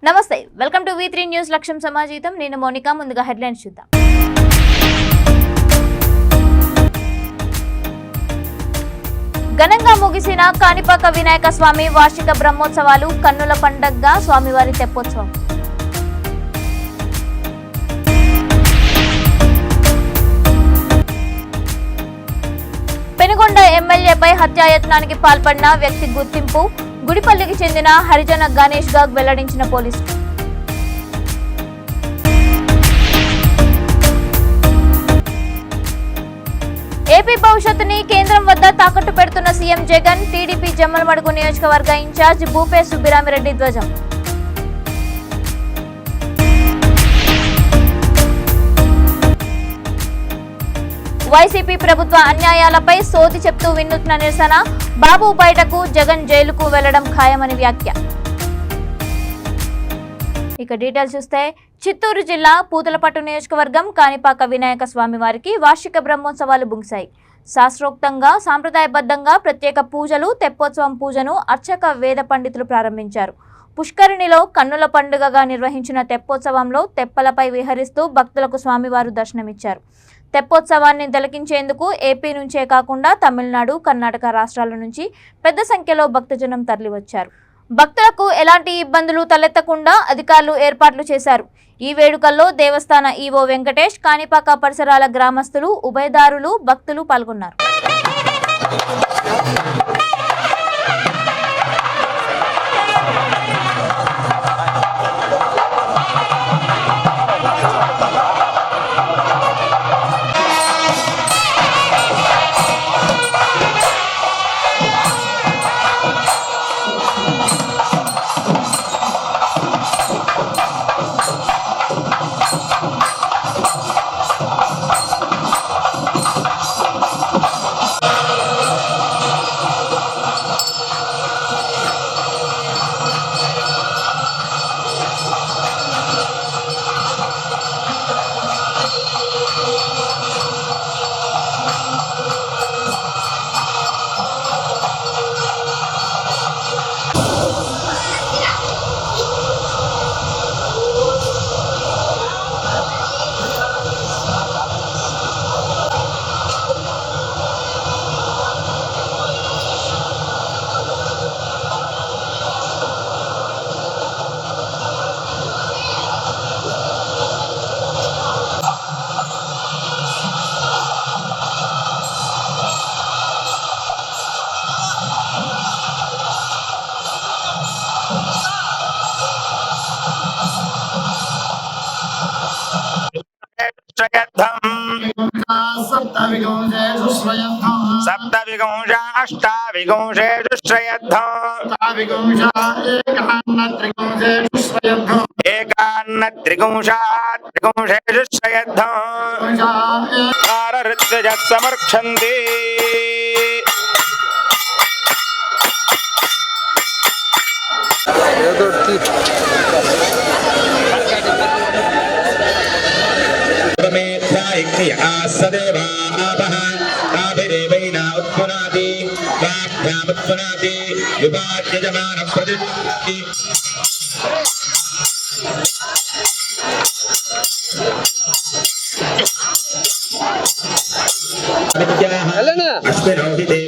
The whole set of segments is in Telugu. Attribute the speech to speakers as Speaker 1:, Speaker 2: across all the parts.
Speaker 1: నమస్తే, వెల్కమ్ టు V3 న్యూస్ లక్ష్యం సమాజీతం. నేను మోనికా. ముందుగా హెడ్లైన్స్ చూద్దాం. ఘనంగా ముగిసిన కాణిపాక వినాయక స్వామి వార్షిక బ్రహ్మోత్సవాలు. కన్నుల పండగగా స్వామివారి తెప్పోత్సవం. పెనుగొండ ఎమ్మెల్యేపై హత్యాయత్నానికి పాల్పడిన వ్యక్తి గుర్తింపు. గుడిపల్లికి చెందిన హరిజన గణేష్ గా వెల్లడించిన పోలీసులు. ఏపీ భవిష్యత్తుని కేంద్రం వద్ద తాకట్టు పెడుతున్న సీఎం జగన్. టీడీపీ జమ్మలమడుగు నియోజకవర్గ ఇన్ఛార్జ్ భూపే సుబ్బిరామిరెడ్డి ధ్వజం. వైసీపీ ప్రభుత్వ అన్యాయాలపై సోది చెప్తూ వినూత్న నిరసన. బాబు బయటకు, జగన్ జైలుకు వెళ్లడం ఖాయమని వ్యాఖ్య. ఇక డీటెయిల్స్ చూస్తే, చిత్తూరు జిల్లా పూతలపట్టు నియోజకవర్గం కాణిపాక వినాయక స్వామి వారికి వార్షిక బ్రహ్మోత్సవాలు ముగిశాయి. శాస్త్రోక్తంగా సాంప్రదాయబద్ధంగా ప్రత్యేక పూజలు, తెప్పోత్సవం పూజను అర్చక వేద పండితులు ప్రారంభించారు. పుష్కరిణిలో కన్నుల పండుగగా నిర్వహించిన తెప్పోత్సవంలో తెప్పలపై విహరిస్తూ భక్తులకు స్వామివారు దర్శనమిచ్చారు. తెప్పోత్సవాన్ని తిలకించేందుకు ఏపీ నుంచే కాకుండా తమిళనాడు, కర్ణాటక రాష్ట్రాల నుంచి పెద్ద సంఖ్యలో భక్తజనం తరలివచ్చారు. భక్తులకు ఎలాంటి ఇబ్బందులు తలెత్తకుండా అధికారులు ఏర్పాట్లు చేశారు. ఈ వేడుకల్లో దేవస్థాన ఈవో వెంకటేష్, కాణిపాక పరిసరాల గ్రామస్తులు, ఉభయదారులు, భక్తులు పాల్గొన్నారు.
Speaker 2: सप्तविगुंशा अष्टाविगुंशेषु एकान्न त्रिगुंशेषु समर्क्षन्ति।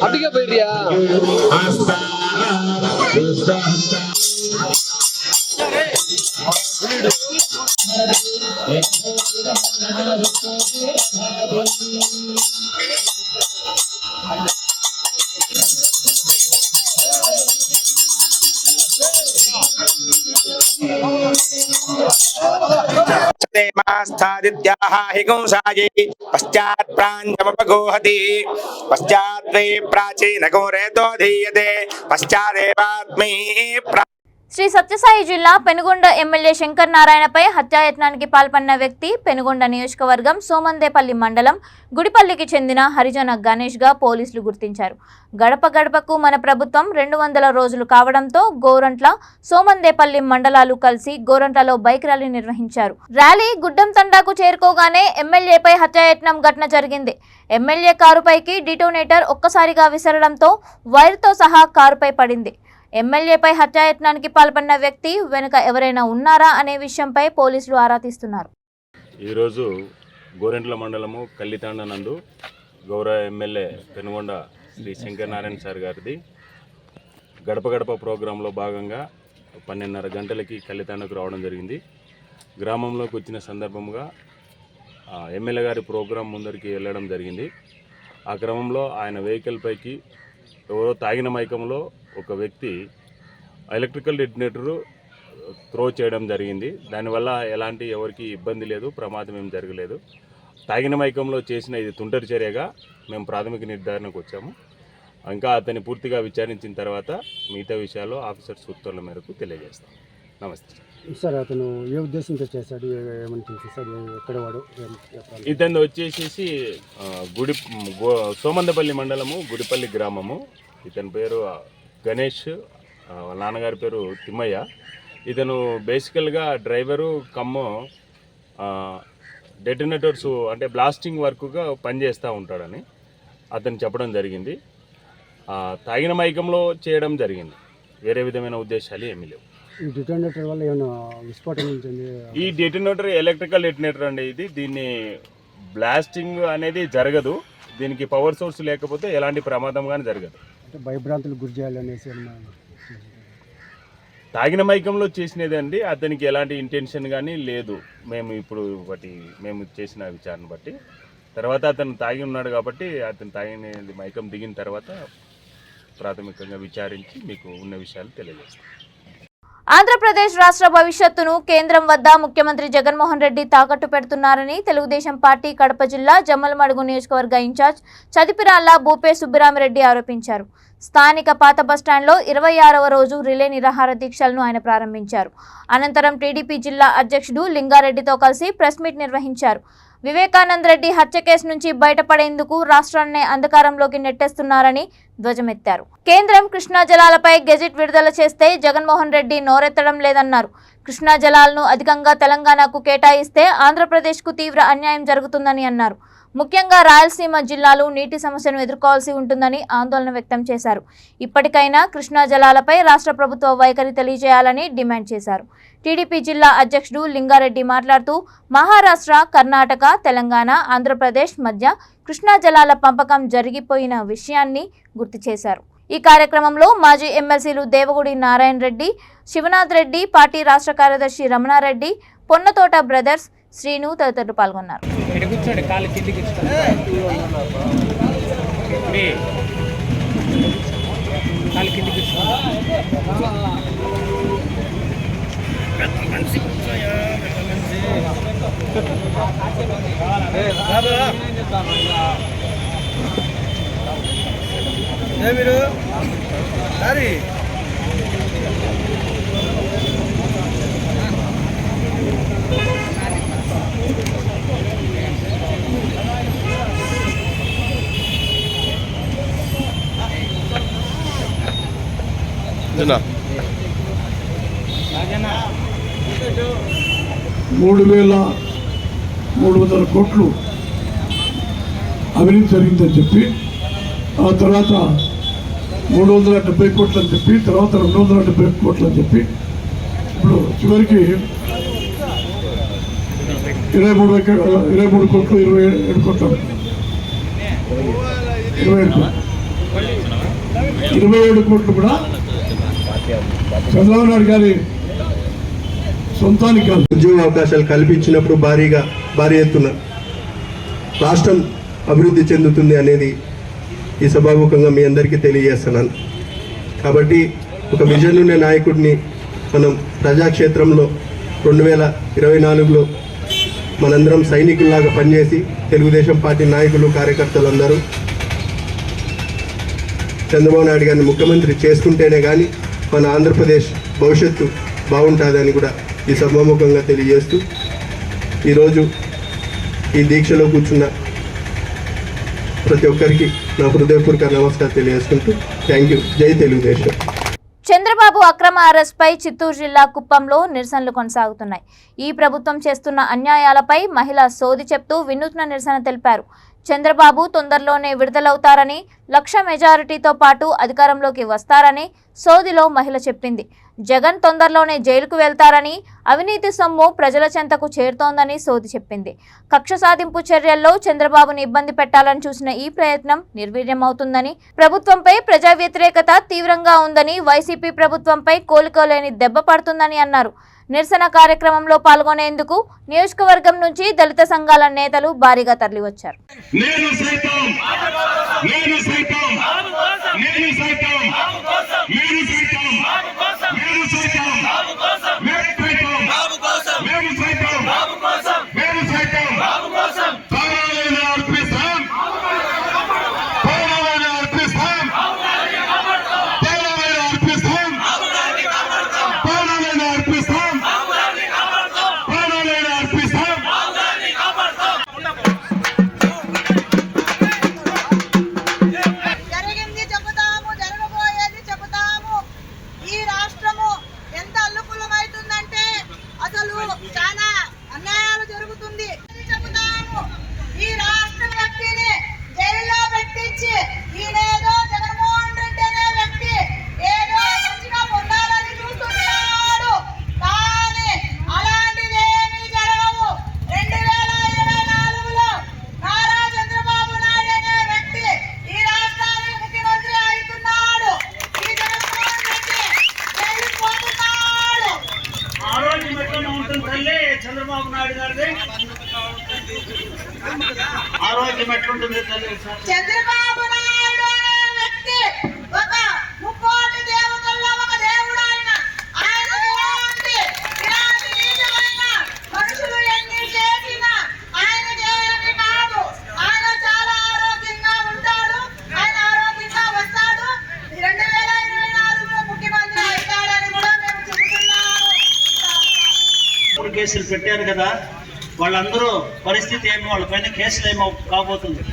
Speaker 3: அப்படியே போயிடுறியா?
Speaker 2: हिगुंसायै पश्चात् प्राञ्जमुपगोहति पश्चात् वै प्राचीनगोरेतो धीयते पश्चादेवात्मै
Speaker 1: శ్రీ సత్యసాయి జిల్లా పెనుగొండ ఎమ్మెల్యే శంకర్ నారాయణపై హత్యాయత్నానికి పాల్పడిన వ్యక్తి పెనుగొండ నియోజకవర్గం సోమందేపల్లి మండలం గుడిపల్లికి చెందిన హరిజన గణేష్ గా పోలీసులు గుర్తించారు. గడప గడపకు మన ప్రభుత్వం 200 రోజులు కావడంతో గోరంట్ల, సోమందేపల్లి మండలాలు కలిసి గోరంట్లలో బైక్ ర్యాలీ నిర్వహించారు. ర్యాలీ గుడ్డం తండాకు చేరుకోగానే ఎమ్మెల్యేపై హత్యాయత్నం ఘటన జరిగింది. ఎమ్మెల్యే కారుపైకి డిటోనేటర్ ఒక్కసారిగా విసరడంతో వైర్తో సహా కారుపై పడింది. ఎమ్మెల్యేపై హత్యాయత్నానికి పాల్పడిన వ్యక్తి వెనుక ఎవరైనా ఉన్నారా అనే విషయంపై పోలీసులు ఆరా తీస్తున్నారు.
Speaker 4: ఈరోజు గోరెంట్ల మండలము కల్లితాండ నందు గౌరవ ఎమ్మెల్యే పెనుగొండ శ్రీ శంకర్ నారాయణ సార్ గారిది గడప గడప ప్రోగ్రాంలో భాగంగా 12:30 గంటలకి కల్లితాండకు రావడం జరిగింది. గ్రామంలోకి వచ్చిన సందర్భంగా ఎమ్మెల్యే గారి ప్రోగ్రాం ముందరికి వెళ్ళడం జరిగింది. ఆ క్రమంలో ఆయన వెహికల్ పైకి ఎవరో తాగిన మైకంలో ఒక వ్యక్తి ఎలక్ట్రికల్ డెటోనేటరు త్రో చేయడం జరిగింది. దానివల్ల ఎలాంటి ఎవరికి ఇబ్బంది లేదు, ప్రమాదం ఏం జరగలేదు. తాగిన మైకంలో చేసిన ఇది తుంటరి చర్యగా మేము ప్రాథమిక నిర్ధారణకు వచ్చాము. ఇంకా అతన్ని పూర్తిగా విచారించిన తర్వాత మిగతా విషయాలు ఆఫీసర్ సూచనల మేరకు తెలియజేస్తాం. నమస్తే
Speaker 3: సార్. అతను ఏ ఉద్దేశంతో చేశాడు, ఏమని చేశాడు, ఎక్కడ వాడు?
Speaker 4: ఇతను వచ్చేసి సోమందపల్లి మండలము గుడిపల్లి గ్రామము. ఇతని పేరు గణేష్, వాళ్ళ నాన్నగారి పేరు తిమ్మయ్య. ఇతను బేసికల్గా డ్రైవరు డెటోనేటర్స్ అంటే బ్లాస్టింగ్ వర్క్గా పనిచేస్తూ ఉంటాడని అతను చెప్పడం జరిగింది. తాగిన మైకంలో చేయడం జరిగింది. వేరే విధమైన ఉద్దేశాలు ఏమీ లేవు.
Speaker 3: ఈ డెటోనేటర్ వల్ల ఏమైనా విస్ఫోటనం ఉంటుంది?
Speaker 4: ఈ డెటోనేటర్ ఎలక్ట్రికల్ డెటోనేటర్ అండి. దీన్ని బ్లాస్టింగ్ అనేది జరగదు. దీనికి పవర్ సోర్స్ లేకపోతే ఎలాంటి ప్రమాదం కానీ జరగదు.
Speaker 3: అంటే భయభ్రాంతులు గురి చేయాలనేసి
Speaker 4: తాగిన మైకంలో చేసినది అండి. అతనికి ఎలాంటి ఇంటెన్షన్ కానీ లేదు. మేము చేసిన విచారణ బట్టి తర్వాత అతను తాగి ఉన్నాడు కాబట్టి అతను తాగిన మైకం దిగిన తర్వాత ప్రాథమికంగా విచారించి మీకు ఉన్న విషయాలు తెలియజేస్తాం.
Speaker 1: ఆంధ్రప్రదేశ్ రాష్ట్ర భవిష్యత్తును కేంద్రం వద్ద ముఖ్యమంత్రి జగన్మోహన్ రెడ్డి తాకట్టు పెడుతున్నారని తెలుగుదేశం పార్టీ కడప జిల్లా జమ్మలమడుగు నియోజకవర్గ ఇన్ఛార్జ్ చదిపిరాళ్ల భూపే సుబ్బిరామిరెడ్డి ఆరోపించారు. స్థానిక పాత బస్టాండ్లో 26వ రోజు రిలే నిరాహార దీక్షలను ఆయన ప్రారంభించారు. అనంతరం టీడీపీ జిల్లా అధ్యక్షుడు లింగారెడ్డితో కలిసి ప్రెస్ మీట్ నిర్వహించారు. వివేకానంద రెడ్డి హత్య కేసు నుంచి బయటపడేందుకు రాష్ట్రాన్ని అంధకారంలోకి నెట్టేస్తున్నారని ధ్వజమెత్తారు. కేంద్రం కృష్ణా జలాలపై గెజిట్ విడుదల చేస్తే జగన్మోహన్ రెడ్డి నోరెత్తడం లేదన్నారు. కృష్ణా జలాలను అధికంగా తెలంగాణకు కేటాయిస్తే ఆంధ్రప్రదేశ్కు తీవ్ర అన్యాయం జరుగుతుందని అన్నారు. ముఖ్యంగా రాయలసీమ జిల్లాలు నీటి సమస్యను ఎదుర్కోవాల్సి ఉంటుందని ఆందోళన వ్యక్తం చేశారు. ఇప్పటికైనా కృష్ణా జలాలపై రాష్ట్ర ప్రభుత్వ వైఖరి తెలియజేయాలని డిమాండ్ చేశారు. టీడీపీ జిల్లా అధ్యక్షుడు లింగారెడ్డి మాట్లాడుతూ మహారాష్ట్ర, కర్ణాటక, తెలంగాణ, ఆంధ్రప్రదేశ్ మధ్య కృష్ణా జలాల పంపకం జరిగిపోయిన విషయాన్ని గుర్తు చేశారు. ఈ కార్యక్రమంలో మాజీ ఎమ్మెల్సీలు దేవగుడి నారాయణ రెడ్డి, శివనాథ్ రెడ్డి, పార్టీ రాష్ట్ర కార్యదర్శి రమణారెడ్డి, పొన్నతోట బ్రదర్స్, శ్రీను తదితరులు పాల్గొన్నారు.
Speaker 5: $3,300 కోట్లు అవినీతి జరిగిందని చెప్పి, ఆ తర్వాత 370 కోట్లు అని చెప్పి, తర్వాత 270 కోట్లు అని చెప్పి, ఇప్పుడు చివరికి 23 కోట్లు 27 కోట్లు 27 కోట్లు కూడా చంద్రబాబు నాయుడు గారి సొంతానికి
Speaker 6: ఉద్యోగ అవకాశాలు కల్పించినప్పుడు భారీ ఎత్తున రాష్ట్రం అభివృద్ధి చెందుతుంది అనేది ఈ సభాముఖంగా మీ అందరికీ తెలియజేస్తున్నాను. కాబట్టి ఒక విజన్ ఉండే నాయకుడిని మనం ప్రజాక్షేత్రంలో 2024లో మనందరం సైనికుల్లాగా పనిచేసి తెలుగుదేశం పార్టీ నాయకులు, కార్యకర్తలు అందరూ చంద్రబాబు నాయుడు గారిని ముఖ్యమంత్రి చేసుకుంటేనే కానీ మన ఆంధ్రప్రదేశ్ భవిష్యత్తు బాగుంటుందని కూడా ఈ సభాముఖంగా తెలియజేస్తూ ఈరోజు ఈ దీక్షలో కూర్చున్న ప్రతి ఒక్కరికి నా హృదయపూర్వక నమస్కారం తెలియజేసుకుంటూ థ్యాంక్ యూ. జై తెలుగుదేశం.
Speaker 1: చంద్రబాబు అక్రమ అరెస్ట్పై చిత్తూరు జిల్లా కుప్పంలో నిరసనలు కొనసాగుతున్నాయి. ఈ ప్రభుత్వం చేస్తున్న అన్యాయాలపై మహిళ సోది చెప్తూ వినూత్న నిరసన తెలిపారు. చంద్రబాబు తొందరలోనే విడుదలవుతారని, 1,00,000 మెజారిటీతో పాటు అధికారంలోకి వస్తారని సోదిలో మహిళ చెప్పింది. జగన్ తొందరలోనే జైలుకు వెళ్తారని, అవినీతి సొమ్ము ప్రజల చెంతకు చేరుతోందని సోది చెప్పింది. కక్ష సాధింపు చర్యల్లో చంద్రబాబుని ఇబ్బంది పెట్టాలని చూసిన ఈ ప్రయత్నం నిర్వీర్యమవుతుందని, ప్రభుత్వంపై ప్రజా వ్యతిరేకత తీవ్రంగా ఉందని, వైసీపీ ప్రభుత్వంపై కోలుకోలేని దెబ్బ పడుతుందని అన్నారు. నిరసన కార్యక్రమంలో పాల్గొనేందుకు నియోజకవర్గం నుంచి దళిత సంఘాల నేతలు భారీగా తరలివచ్చారు.
Speaker 7: చంద్రబాబు నాయుడు గారిది ఆరోగ్యం ఎట్లుంటుంది చంద్రబాబు నాయుడు అనే వ్యక్తి ఒక ముక్కోటి దేవతల్లో ఒక దేవుడు. ఆయన ఇలాంటి నీచమైన మనుషులు ఎన్ని చేసినా ఆయన దేవుడికి కాదు. ఆయన చాలా ఆరోగ్యంగా ఉంటాడు, ఆయన ఆరోగ్యంగా వస్తాడు. 2024లో ముఖ్యమంత్రి అవుతాడని కూడా మేము చెబుతున్నాము. కేసులు పెట్టారు కదా, వాళ్ళందరూ పరిస్థితి ఏమో, వాళ్ళ పైన కేసులు ఏమో కాబోతుంది.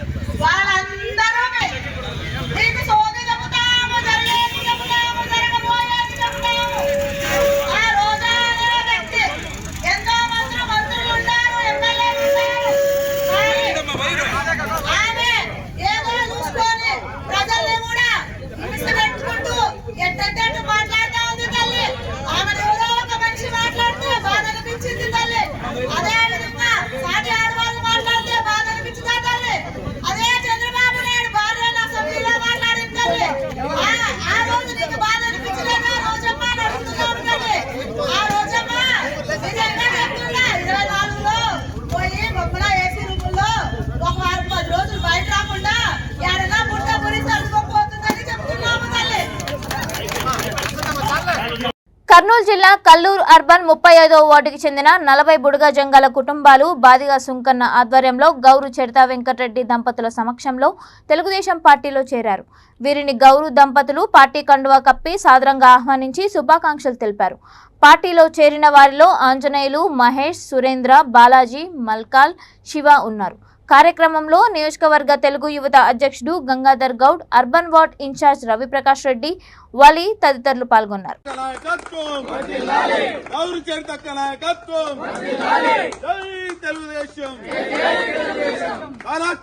Speaker 1: కర్నూలు జిల్లా కల్లూరు అర్బన్ 35వ వార్డుకి చెందిన 40 బుడగ జంగాల కుటుంబాలు బాదిగా సుంకన్న ఆధ్వర్యంలో గౌరు చరితా వెంకటరెడ్డి దంపతుల సమక్షంలో తెలుగుదేశం పార్టీలో చేరారు. వీరిని గౌరు దంపతులు పార్టీ కండువా కప్పి సాదరంగా ఆహ్వానించి శుభాకాంక్షలు తెలిపారు. పార్టీలో చేరిన వారిలో ఆంజనేయులు, మహేష్, సురేంద్ర, బాలాజీ, మల్కాల్, శివ ఉన్నారు. కార్యక్రమంలో నియోజకవర్గ తెలుగు యువత అధ్యక్షుడు Gangadhar Goud, urban ward incharge Raviprakash Reddy, Vali తదితరులు పాల్గొన్నారు.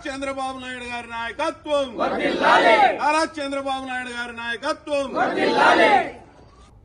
Speaker 5: చంద్రబాబు నాయుడు గారి నాయకత్వం, చంద్రబాబు నాయుడు గారి నాయకత్వం.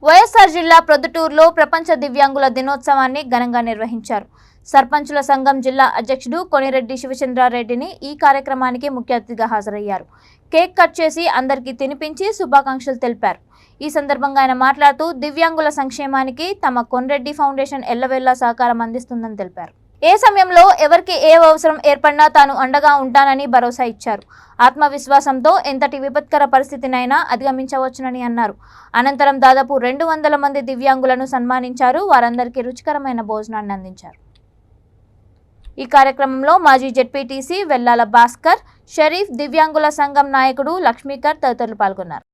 Speaker 1: వైఎస్ఆర్ జిల్లా ప్రొద్దుటూరులో ప్రపంచ దివ్యాంగుల దినోత్సవాన్ని ఘనంగా నిర్వహించారు. సర్పంచుల సంఘం జిల్లా అధ్యక్షుడు కొనిరెడ్డి శివచంద్రారెడ్డిని ఈ కార్యక్రమానికి ముఖ్య అతిథిగా హాజరయ్యారు. కేక్ కట్ చేసి అందరికీ తినిపించి శుభాకాంక్షలు తెలిపారు. ఈ సందర్భంగా ఆయన మాట్లాడుతూ దివ్యాంగుల సంక్షేమానికి తమ కొనిరెడ్డి ఫౌండేషన్ ఎల్లవేళ్లా సహకారం అందిస్తుందని తెలిపారు. ఏ సమయంలో ఎవరికి ఏ అవసరం ఏర్పడినా తాను అండగా ఉంటానని భరోసా ఇచ్చారు. ఆత్మవిశ్వాసంతో ఎంతటి విపత్కర పరిస్థితినైనా అధిగమించవచ్చునని అన్నారు. అనంతరం దాదాపు 200 మంది దివ్యాంగులను సన్మానించారు. వారందరికీ రుచికరమైన భోజనాన్ని అందించారు. ఈ కార్యక్రమంలో మాజీ జెడ్పీటీసీ వెల్లాల భాస్కర్, షరీఫ్, దివ్యాంగుల సంఘం నాయకుడు లక్ష్మీకర్ తదితరులు పాల్గొన్నారు.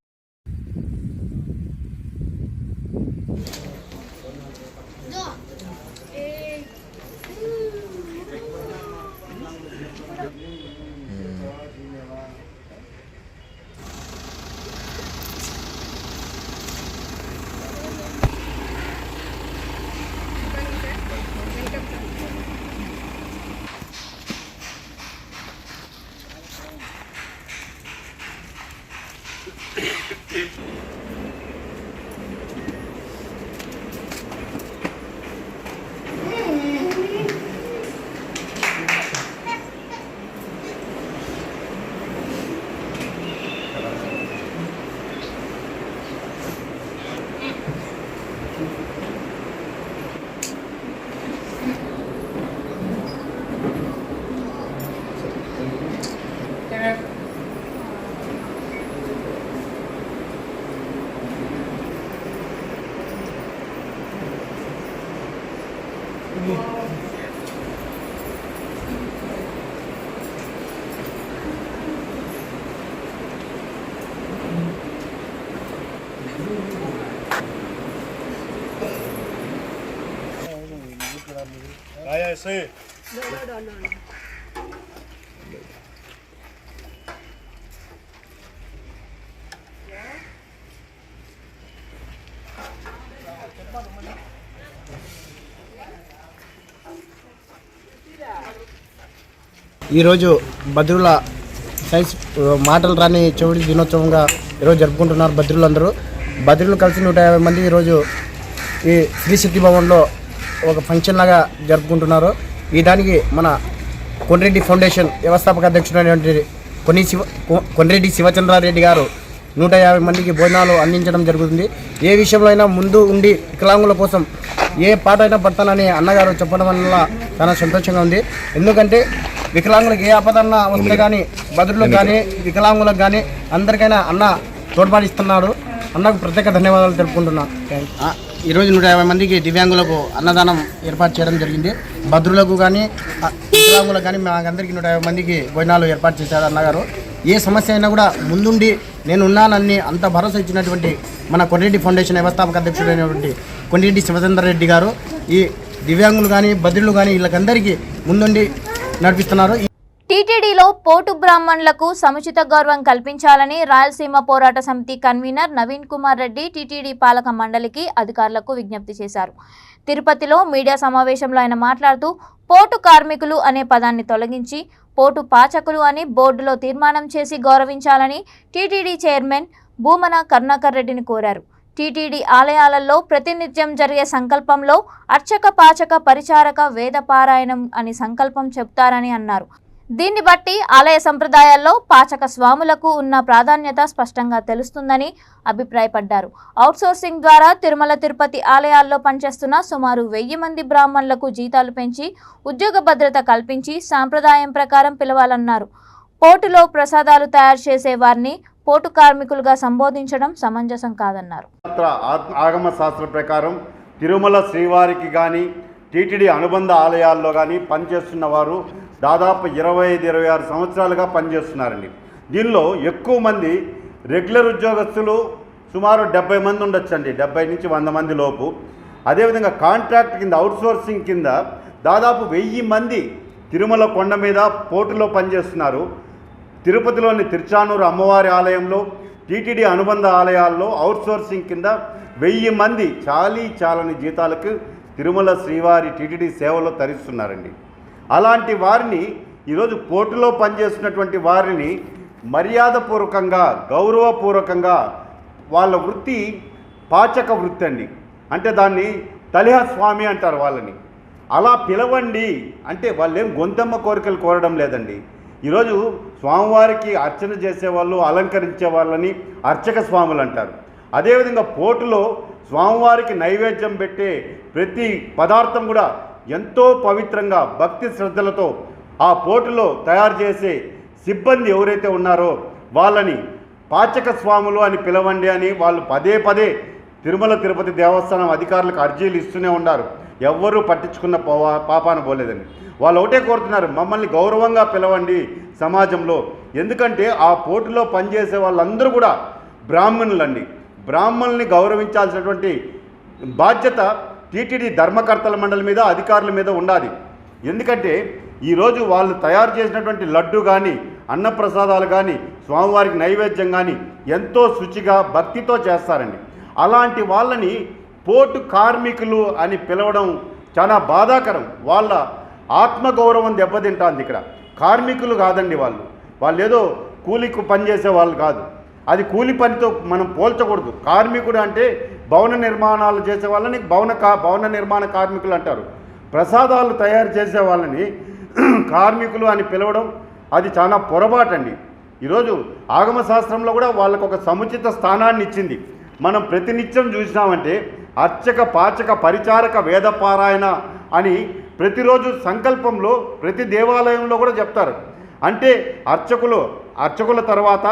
Speaker 3: ఈరోజు బద్రుల సైన్స్ మాటలు రాని చెవిటి దినోత్సవంగా ఈరోజు జరుపుకుంటున్నారు బద్రులందరూ. బద్రులు కలిసి 150 మంది ఈరోజు ఈ శ్రీ శక్తి భవన్లో ఒక ఫంక్షన్ లాగా జరుపుకుంటున్నారు. ఈ దానికి మన కొండ్రెడ్డి ఫౌండేషన్ వ్యవస్థాపక అధ్యక్షుడైనటువంటి కొండ్రెడ్డి శివచంద్రారెడ్డి గారు 150 మందికి భోజనాలు అందించడం జరుగుతుంది. ఏ విషయంలో అయినా ముందు ఉండి వికలాంగుల కోసం ఏ పాట అయినా పడతానని అన్నగారు చెప్పడం వల్ల చాలా సంతోషంగా ఉంది. ఎందుకంటే వికలాంగులకు ఏ ఆపదన్నా వస్తే కానీ బదురులకు కానీ వికలాంగులకు కానీ అందరికైనా అన్న తోడ్పాటిస్తున్నాడు. అన్నకు ప్రత్యేక ధన్యవాదాలు తెలుపుకుంటున్నాను. ఈరోజు 150 మందికి దివ్యాంగులకు అన్నదానం ఏర్పాటు చేయడం జరిగింది. బద్రులకు కానీ వికలాంగులకు కానీ మాకందరికీ 150 మందికి భోజనాలు ఏర్పాటు చేశారు అన్నగారు. ఏ సమస్య అయినా కూడా ముందుండి నేను ఉన్నానని అంత భరోసా ఇచ్చినటువంటి మన కొండ్రెడ్డి ఫౌండేషన్ వ్యవస్థాపక అధ్యక్షుడైనటువంటి కొండ్రెడ్డి శివచంద్రారెడ్డి గారు ఈ దివ్యాంగులు కానీ బద్రులు కానీ వీళ్ళకందరికీ ముందుండి నడిపిస్తున్నారు.
Speaker 1: టీటీడీలో పోటు బ్రాహ్మణులకు సముచిత గౌరవం కల్పించాలని రాయలసీమ పోరాట సమితి కన్వీనర్ నవీన్ కుమార్ రెడ్డి టీటీడీ పాలక మండలికి అధికారులకు విజ్ఞప్తి చేశారు. తిరుపతిలో మీడియా సమావేశంలో ఆయన మాట్లాడుతూ పోటు కార్మికులు అనే పదాన్ని తొలగించి పోటు పాచకులు అని బోర్డులో తీర్మానం చేసి గౌరవించాలని టీటీడీ చైర్మన్ భూమన కరుణాకర్ రెడ్డిని కోరారు. టీటీడీ ఆలయాలలో ప్రతినిత్యం జరిగే సంకల్పంలో అర్చక పాచక పరిచారక వేద పారాయణం అని సంకల్పం చెబుతారని అన్నారు. దీన్ని బట్టి ఆలయ సంప్రదాయాల్లో పాచక స్వాములకు ఉన్న ప్రాధాన్యత స్పష్టంగా తెలుస్తుందని అభిప్రాయపడ్డారు. అవుట్సోర్సింగ్ ద్వారా తిరుమల తిరుపతి ఆలయాల్లో పనిచేస్తున్న సుమారు 1000 మంది బ్రాహ్మణులకు జీతాలు పెంచి ఉద్యోగ భద్రత కల్పించి సాంప్రదాయం ప్రకారం పిలవాలన్నారు. పోటులో ప్రసాదాలు తయారు చేసే వారిని పోటు కార్మికులుగా సంబోధించడం సమంజసం కాదన్నారు.
Speaker 8: ఆగమ శాస్త్ర ప్రకారం తిరుమల శ్రీవారికి కానీ టీటీడీ అనుబంధ ఆలయాల్లో కానీ పనిచేస్తున్న వారు దాదాపు 25-26 సంవత్సరాలుగా పనిచేస్తున్నారండి. దీనిలో ఎక్కువ మంది రెగ్యులర్ ఉద్యోగస్తులు సుమారు 70 మంది ఉండొచ్చండి, 70 నుంచి 100 మంది లోపు. అదేవిధంగా కాంట్రాక్ట్ కింద అవుట్సోర్సింగ్ కింద దాదాపు 1000 మంది తిరుమల కొండ మీద పోర్టులో పనిచేస్తున్నారు. తిరుపతిలోని తిరుచానూరు అమ్మవారి ఆలయంలో టీటీడీ అనుబంధ ఆలయాల్లో అవుట్సోర్సింగ్ కింద 1000 మంది చాలని జీతాలకు తిరుమల శ్రీవారి టీటీడీ సేవలో తరిస్తున్నారండి. అలాంటి వారిని ఈరోజు పోర్టులో పనిచేస్తున్నటువంటి వారిని మర్యాదపూర్వకంగా గౌరవపూర్వకంగా వాళ్ళ వృత్తి పాచక వృత్తి అండి, అంటే దాన్ని తలిహ స్వామి అంటారు వాళ్ళని. అలా పిలవండి అంటే వాళ్ళేం గొంతమ్మ కోరికలు కోరడం లేదండి. ఈరోజు స్వామివారికి అర్చన చేసేవాళ్ళు అలంకరించే వాళ్ళని అర్చక స్వాములు అంటారు. అదేవిధంగా పోర్టులో స్వామివారికి నైవేద్యం పెట్టే ప్రతి పదార్థం కూడా ఎంతో పవిత్రంగా భక్తి శ్రద్ధలతో ఆ పోర్టులో తయారు చేసే సిబ్బంది ఎవరైతే ఉన్నారో వాళ్ళని పాచక స్వాములు అని పిలవండి అని వాళ్ళు పదే తిరుమల తిరుపతి దేవస్థానం అధికారులకు అర్జీలు ఇస్తూనే ఉన్నారు. ఎవ్వరూ పట్టించుకున్న పాపాన పోలేదండి. వాళ్ళు ఒకటే కోరుతున్నారు, మమ్మల్ని గౌరవంగా పిలవండి సమాజంలో. ఎందుకంటే ఆ పోర్టులో పనిచేసే వాళ్ళందరూ కూడా బ్రాహ్మణులండి. బ్రాహ్మణుల్ని గౌరవించాల్సినటువంటి బాధ్యత టీటీడీ ధర్మకర్తల మండలి మీద అధికారుల మీద ఉండాలి. ఎందుకంటే ఈరోజు వాళ్ళు తయారు చేసినటువంటి లడ్డు కానీ అన్నప్రసాదాలు కానీ స్వామివారికి నైవేద్యం కానీ ఎంతో శుచిగా భక్తితో చేస్తారండి. అలాంటి వాళ్ళని పోర్టు కార్మికులు అని పిలవడం చాలా బాధాకరం. వాళ్ళ ఆత్మగౌరవం దెబ్బతింటుంది. ఇక్కడ కార్మికులు కాదండి, వాళ్ళు ఏదో కూలికి పనిచేసే వాళ్ళు కాదు. అది కూలి పనితో మనం పోల్చకూడదు. కార్మికుడు అంటే భవన నిర్మాణాలు చేసే వాళ్ళని భవన నిర్మాణ కార్మికులు అంటారు. ప్రసాదాలు తయారు చేసే వాళ్ళని కార్మికులు అని పిలవడం అది చాలా పొరపాటండి. ఈరోజు ఆగమ శాస్త్రంలో కూడా వాళ్ళకు ఒక సముచిత స్థానాన్ని ఇచ్చింది. మనం ప్రతినిత్యం చూసినామంటే అర్చక పాచక పరిచారక వేదపారాయణ అని ప్రతిరోజు సంకల్పంలో ప్రతి దేవాలయంలో కూడా చెప్తారు. అంటే అర్చకుల తర్వాత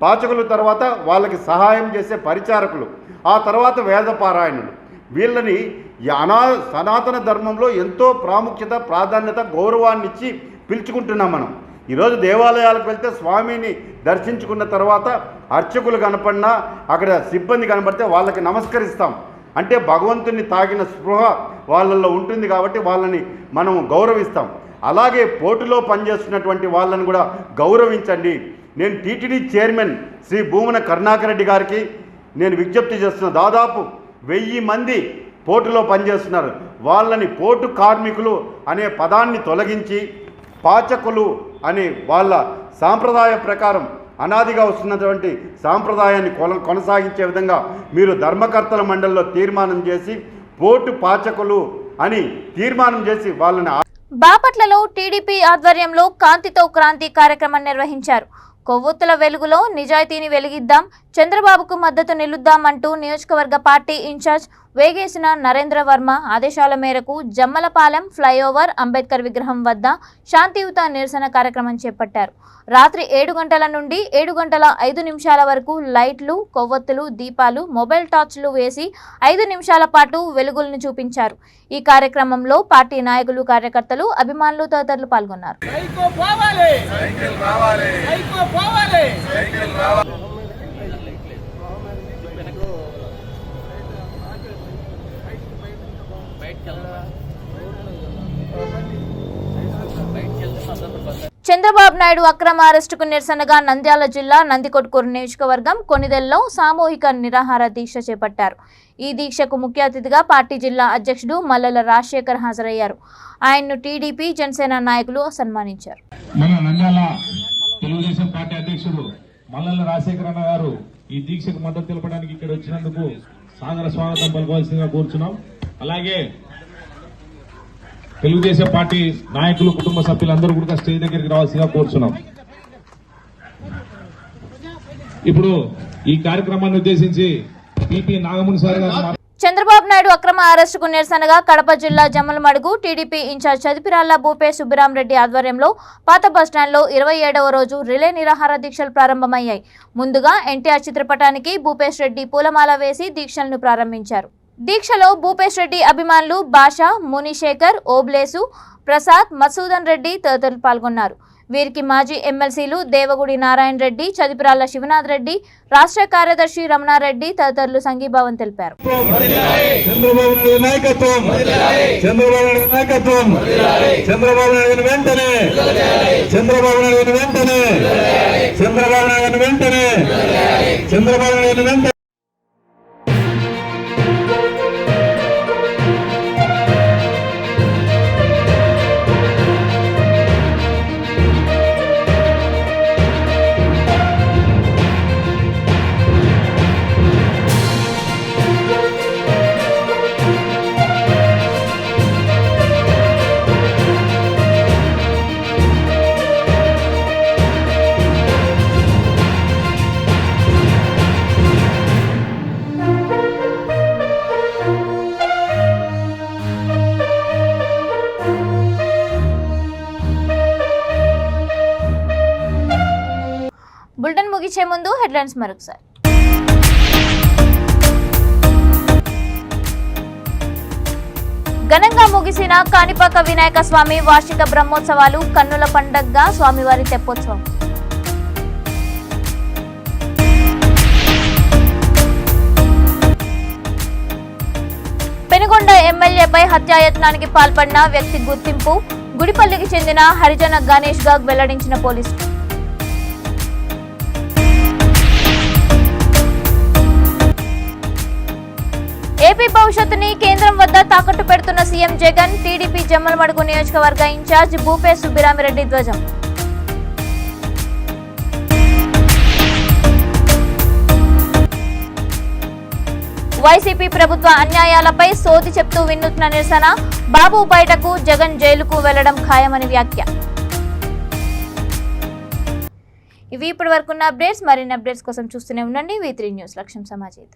Speaker 8: పాచకుల తర్వాత వాళ్ళకి సహాయం చేసే పరిచారకులు, ఆ తర్వాత వేదపారాయణులు. వీళ్ళని ఈ సనాతన ధర్మంలో ఎంతో ప్రాముఖ్యత, ప్రాధాన్యత, గౌరవాన్ని ఇచ్చి పిలుచుకుంటున్నాం మనం. ఈరోజు దేవాలయాలకు వెళ్తే స్వామిని దర్శించుకున్న తర్వాత అర్చకులు కనపడినా, అక్కడ సిబ్బంది కనపడితే వాళ్ళకి నమస్కరిస్తాం. అంటే భగవంతుని తాగిన స్పృహ వాళ్ళల్లో ఉంటుంది కాబట్టి వాళ్ళని మనం గౌరవిస్తాం. అలాగే పోటులో పనిచేస్తున్నటువంటి వాళ్ళని కూడా గౌరవించండి. నేను టీటీడీ చైర్మన్ శ్రీ భూమన కరుణాకర్ రెడ్డి గారికి నేను విజ్ఞప్తి చేస్తున్నా. దాదాపు 1000 మంది పోటులో పనిచేస్తున్నారు. వాళ్ళని పోటు కార్మికులు అనే పదాన్ని తొలగించి పాచకులు అని వాళ్ళ సాంప్రదాయ ప్రకారం అనాదిగా వస్తున్నటువంటి సాంప్రదాయాన్ని కొనసాగించే విధంగా మీరు ధర్మకర్తల మండలిలో తీర్మానం చేసి పోటు పాచకులు అని తీర్మానం చేసి వాళ్ళని.
Speaker 1: బాపట్లలో టీడీపీ ఆధ్వర్యంలో కాంతితో క్రాంతి కార్యక్రమం నిర్వహించారు. కొవ్వొత్తుల వెలుగులో నిజాయితీని వెలిగిద్దాం, చంద్రబాబుకు మద్దతు నిలుద్దామంటూ నియోజకవర్గ పార్టీ ఇన్ఛార్జ్ వేగేసిన నరేంద్ర వర్మ ఆదేశాల మేరకు జమ్మలపాలెం ఫ్లైఓవర్ అంబేద్కర్ విగ్రహం వద్ద శాంతియుత నిరసన కార్యక్రమం చేపట్టారు. రాత్రి 7 గంటల నుండి 7 గంటల 5 నిమిషాల వరకు లైట్లు, కొవ్వొత్తులు, దీపాలు, మొబైల్ టార్చ్లు వేసి 5 నిమిషాల పాటు వెలుగులను చూపించారు. ఈ కార్యక్రమంలో పార్టీ నాయకులు, కార్యకర్తలు, అభిమానులు తదితరులు పాల్గొన్నారు. చంద్రబాబు నాయుడు అక్రమ అరెస్టుకు నిరసనగా నంద్యాల జిల్లా నందికొట్కూరు నియోజకవర్గం కొనిదెల్లో సామూహిక నిరాహార దీక్ష చేపట్టారు. ఈ దీక్షకు ముఖ్య అతిథిగా పార్టీ జిల్లా అధ్యక్షుడు మల్లెల రాజశేఖర్ హాజరయ్యారు. ఆయన్ను టీడీపీ, జనసేన నాయకులు సన్మానించారు.
Speaker 9: మన నంద్యాల తెలుగుదేశం పార్టీ అధ్యక్షుడు మల్లెల రాజశేఖర్ అన్న గారు ఈ దీక్షకు మద్దతు తెలపడానికి ఇక్కడ వచ్చినందుకు సాదర స్వాగతం పలకవలసిందిగా కోరుచున్నాం. అలాగే తెలుగుదేశం పార్టీ నాయకులు, కుటుంబ సభ్యులందరూ కూడా స్టేజ్ దగ్గరికి రావాల్సిందిగా కోరుచున్నాం. ఇప్పుడు ఈ కార్యక్రమాన్ని ఉద్దేశించి పిపి నాగముని సార్ గారు.
Speaker 1: చంద్రబాబు నాయుడు అక్రమ అరెస్టుకు నిరసనగా కడప జిల్లా జమ్మలమడుగు టీడీపీ ఇన్ఛార్జ్ చదిపిరాళ్ల భూపే సుబ్బిరామరెడ్డి ఆధ్వర్యంలో పాత బస్టాండ్లో 27వ రోజు రిలే నిరాహార దీక్షలు ప్రారంభమయ్యాయి. ముందుగా ఎన్టీఆర్ చిత్రపటానికి భూపేష్ రెడ్డి పూలమాల వేసి దీక్షలను ప్రారంభించారు. దీక్షలో భూపేష్ రెడ్డి అభిమానులు బాషా, మునిశేఖర్, ఓబ్లేసు, ప్రసాద్, మసూదన్ రెడ్డి తదితరులు పాల్గొన్నారు. వీరికి మాజీ ఎమ్మెల్సీలు దేవగుడి నారాయణ రెడ్డి, చదిపిరాళ్ల శివనాథ్ రెడ్డి, రాష్ట్ర కార్యదర్శి రమణారెడ్డి తదితరులు సంఘీభావం తెలిపారు. బులెటిన్ ముగించే ముందు హెడ్లైన్స్ మరొకసారి. ఘనంగా ముగిసిన కాణిపాక వినాయక స్వామి వార్షిక బ్రహ్మోత్సవాలు, కన్నుల పండగగా స్వామివారి తెప్పోత్సవం. పెనుగొండ ఎమ్మెల్యేపై హత్యాయత్నానికి పాల్పడిన వ్యక్తి గుర్తింపు, గుడిపల్లికి చెందిన హరిజన గణేష్ గా వెల్లడించిన పోలీసులు. ఏపీ భవిష్యత్తుని కేంద్రం వద్ద తాకట్టు పెడుతున్న సీఎం జగన్, టీడీపీ జమ్మలమడుగు నియోజకవర్గ ఇన్ఛార్జ్ భూపే సుబ్బిరామిరెడ్డి ధ్వజం. వైసీపీ ప్రభుత్వ అన్యాయాలపై సోది చెప్తూ వినూత్న నిరసన, బాబు బయటకు, జగన్ జైలుకు వెళ్లడం ఖాయమని వ్యాఖ్య. ఇవి ఇప్పటి వరకున్న అప్డేట్స్. మరిన్ని అప్డేట్స్ కోసం చూస్తూనే ఉండండి V3 న్యూస్. లక్ష్యం సమాజం.